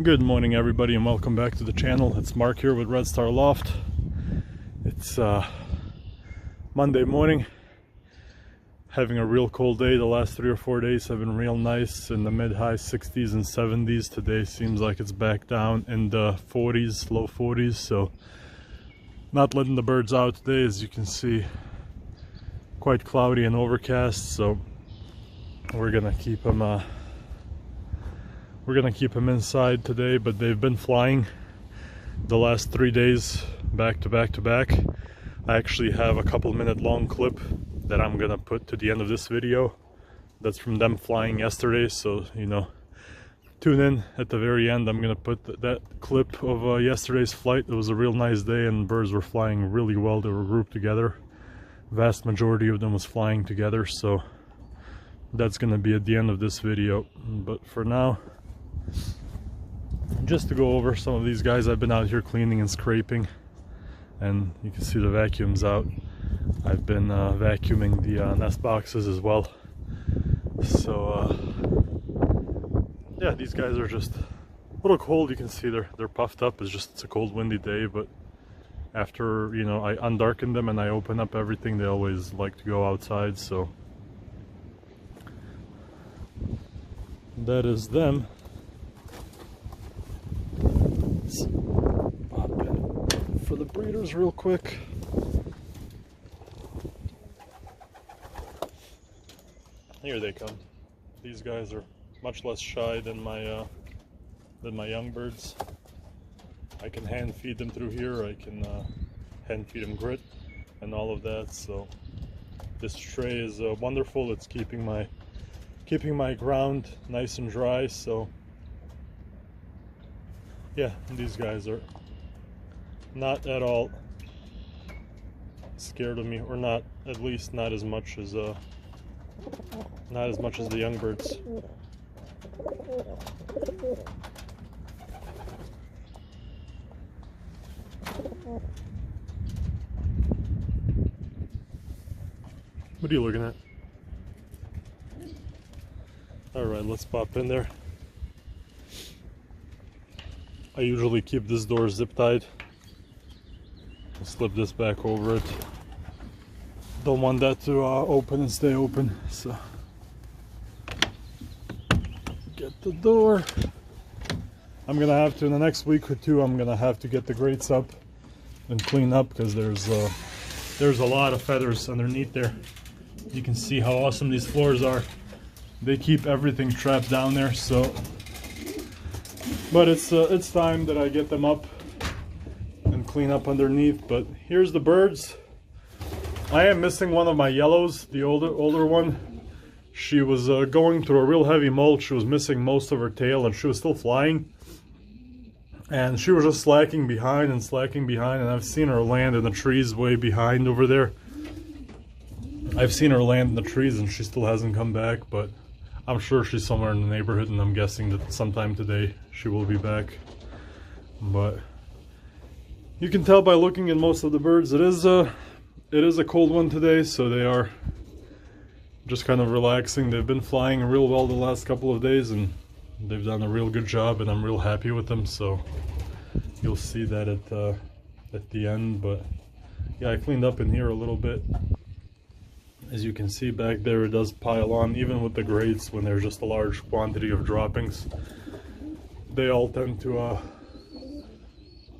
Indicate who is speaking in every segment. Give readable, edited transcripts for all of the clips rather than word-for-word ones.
Speaker 1: Good morning everybody and welcome back to the channel. It's Mark here with Red Star Loft. It's Monday morning. Having a real cold day. The last 3 or 4 days have been real nice in the mid-high 60s and 70s. Today seems like it's back down in the 40s, low 40s. So not letting the birds out today, as you can see. Quite cloudy and overcast, so we're gonna keep them inside today, but they've been flying the last 3 days back to back to back. I actually have a couple-minute long clip that I'm gonna put to the end of this video. That's from them flying yesterday, so you know, tune in at the very end. I'm gonna put that clip of yesterday's flight. It was a real nice day and birds were flying really well. They were grouped together. Vast majority of them was flying together, so that's gonna be at the end of this video. But for now, just to go over some of these guys, I've been out here cleaning and scraping, and you can see the vacuums out. I've been vacuuming the nest boxes as well. So yeah, these guys are just a little cold. You can see they're puffed up. It's a cold, windy day, but after, you know, I undarken them and I open up everything, they always like to go outside. So that is them. Let's pop in for the breeders real quick. Here they come. These guys are much less shy than my young birds. I can hand feed them through here. I can hand feed them grit and all of that. So this tray is wonderful. It's keeping my ground nice and dry. So yeah, these guys are not at all scared of me, or not, at least not as much as the young birds. What are you looking at? All right, let's pop in there. I usually keep this door zip tied. I'll slip this back over it. Don't want that to open and stay open, so get the door. I'm gonna have to, in the next week or two, I'm gonna have to get the grates up and clean up, because there's a lot of feathers underneath there. You can see how awesome these floors are. They keep everything trapped down there. So, but it's time that I get them up and clean up underneath. But here's the birds. I am missing one of my yellows, the older one. She was going through a real heavy molt. She was missing most of her tail, and she was still flying. And she was just slacking behind, and I've seen her land in the trees way behind over there. I've seen her land in the trees and she still hasn't come back, but I'm sure she's somewhere in the neighborhood, and I'm guessing that sometime today she will be back. But you can tell by looking at most of the birds, it is a cold one today, so they are just kind of relaxing. They've been flying real well the last couple of days, and they've done a real good job, and I'm real happy with them. So you'll see that at the end. But yeah, I cleaned up in here a little bit. As you can see back there, it does pile on, even with the grates. When there's just a large quantity of droppings, they all tend to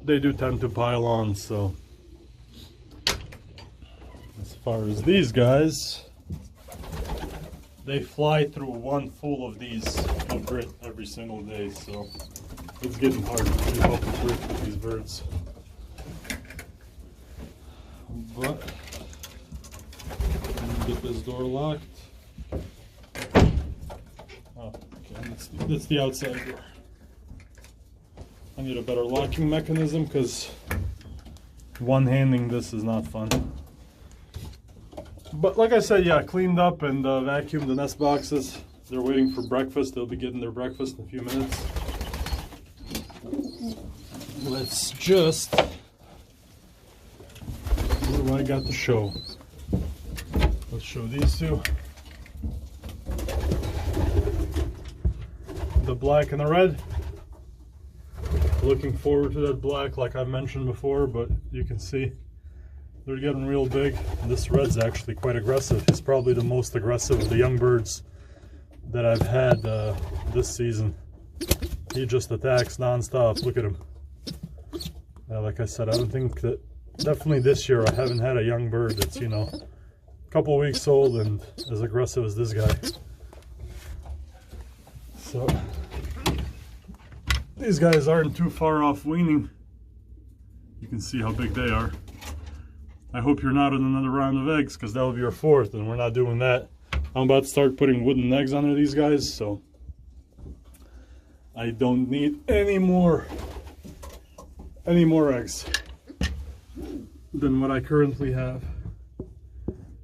Speaker 1: tend to pile on. So as far as these guys, they fly through one full of these of grit every single day, so it's getting hard to keep up with grit with these birds. But get this door locked. Oh, okay, that's the outside door. I need a better locking mechanism, because one-handing this is not fun. But like I said, yeah, cleaned up and vacuumed the nest boxes. They're waiting for breakfast. They'll be getting their breakfast in a few minutes. Let's just... what do I got to show? Let's show these two. The black and the red. Looking forward to that black like I mentioned before, but you can see they're getting real big. This red's actually quite aggressive. He's probably the most aggressive of the young birds that I've had this season. He just attacks non-stop. Look at him. Like I said, I don't think that, definitely this year I haven't had a young bird that's, you know, a couple weeks old and as aggressive as this guy. So these guys aren't too far off weaning. You can see how big they are. I hope you're not in another round of eggs, because that will be your fourth, and we're not doing that. I'm about to start putting wooden eggs under these guys, so I don't need any more eggs than what I currently have.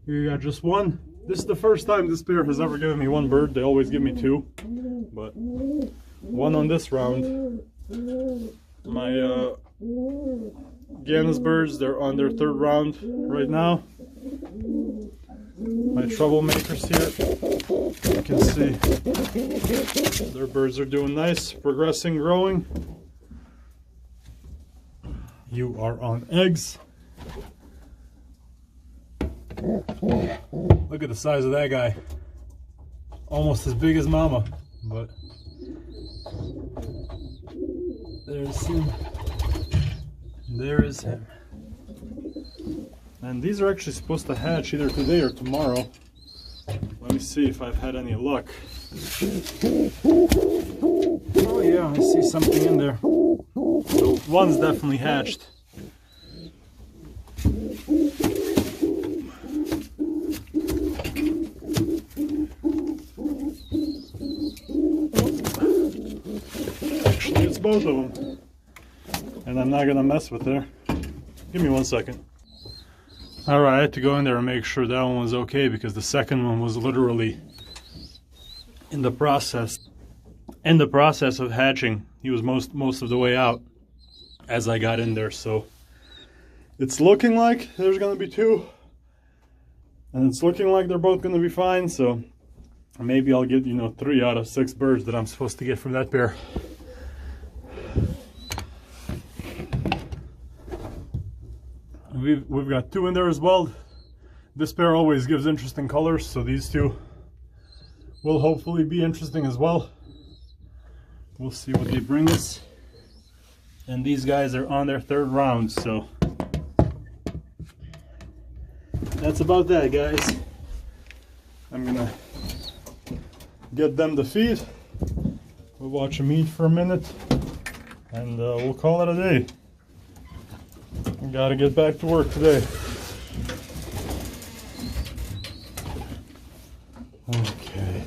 Speaker 1: Here you got just one. This is the first time this pair has ever given me one bird. They always give me two, but one on this round. My Gannon's birds, they're on their third round right now. My troublemakers here, you can see their birds are doing nice, progressing, growing. You are on eggs. Look at the size of that guy. Almost as big as mama, but there's him. There is him. And these are actually supposed to hatch either today or tomorrow. Let me see if I've had any luck. Oh yeah, I see something in there. So one's definitely hatched. Actually, it's both of them. And I'm not gonna mess with her. Give me 1 second. Alright, I had to go in there and make sure that one was okay, because the second one was literally in the process of hatching. He was most of the way out as I got in there, so it's looking like there's gonna be two, and it's looking like they're both gonna be fine, so maybe I'll get, you know, 3 out of 6 birds that I'm supposed to get from that pair. We've got 2 in there as well. This pair always gives interesting colors, so these 2 will hopefully be interesting as well. We'll see what they bring us. And these guys are on their 3rd round, so that's about that, guys. I'm gonna get them to feed. We'll watch them eat for a minute, and we'll call it a day. Gotta get back to work today. Okay.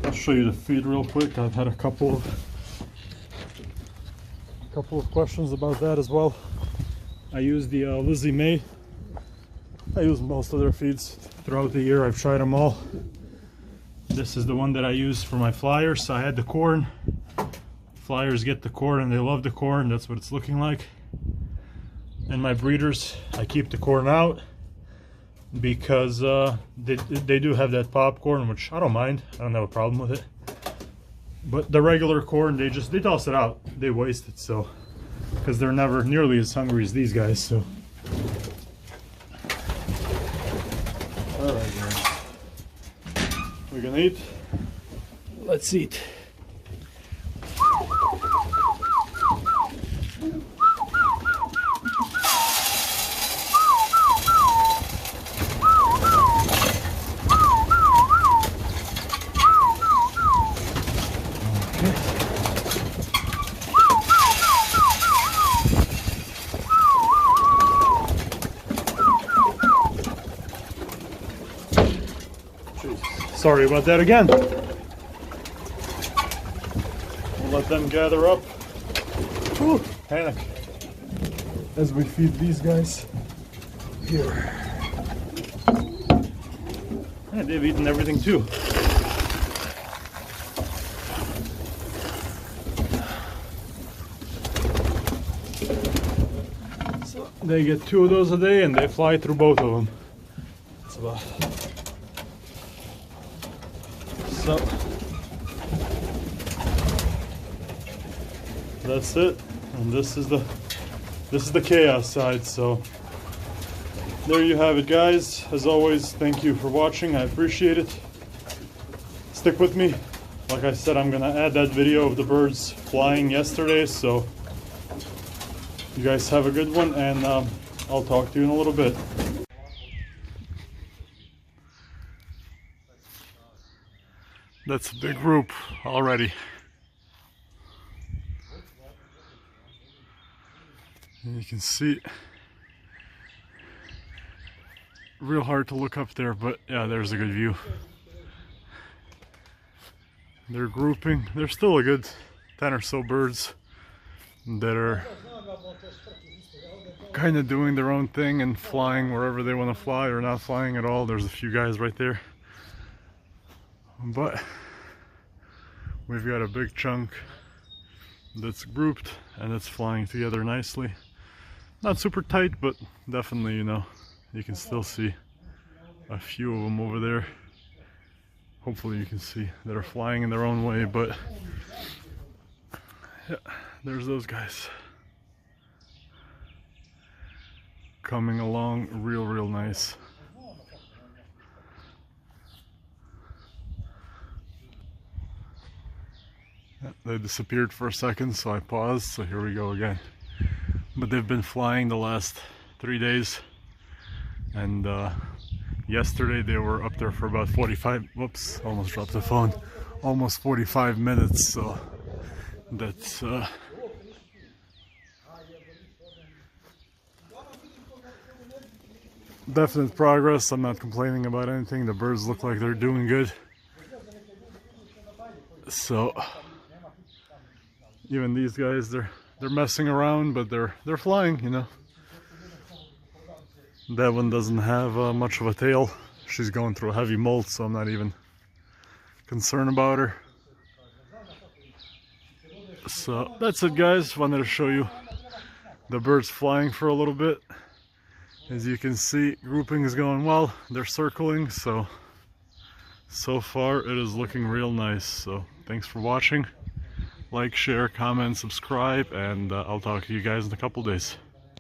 Speaker 1: I'll show you the feed real quick. I've had a couple of questions about that as well. I use the Lizzie May. I use most of their feeds throughout the year. I've tried them all. This is the one that I use for my flyers. So I had the corn. Flyers get the corn and they love the corn. That's what it's looking like. And my breeders, I keep the corn out because they do have that popcorn, which I don't mind. I don't have a problem with it. But the regular corn, they toss it out. They waste it, so, because they're never nearly as hungry as these guys. So, all right, guys, we're gonna eat. Let's eat. Sorry about that again. We'll let them gather up. Whew, panic. As we feed these guys here. Yeah, they've eaten everything too. So they get 2 of those a day and they fly through both of them. That's about. So that's it. And this is the chaos side. So there you have it, guys. As always, thank you for watching. I appreciate it. Stick with me. Like I said, I'm gonna add that video of the birds flying yesterday, so you guys have a good one, and I'll talk to you in a little bit. That's a big group already. And you can see, real hard to look up there, but yeah, there's a good view. They're grouping. There's still a good 10 or so birds that are kind of doing their own thing and flying wherever they want to fly, or not flying at all. There's a few guys right there, but we've got a big chunk that's grouped and it's flying together nicely. Not super tight, but definitely, you know, you can still see a few of them over there. Hopefully you can see that are flying in their own way, but yeah, there's those guys coming along real nice. Yeah, they disappeared for a second, so I paused, so here we go again. But they've been flying the last 3 days, and yesterday they were up there for about 45, whoops, almost dropped the phone, almost 45 minutes, so that's definite progress. I'm not complaining about anything. The birds look like they're doing good. So even these guys, they're messing around, but they're flying, you know. That one doesn't have much of a tail. She's going through a heavy molt, so I'm not even concerned about her. So that's it, guys. Wanted to show you the birds flying for a little bit. As you can see, grouping is going well. They're circling, so far it is looking real nice. So thanks for watching. Like, share, comment, subscribe, and I'll talk to you guys in a couple days.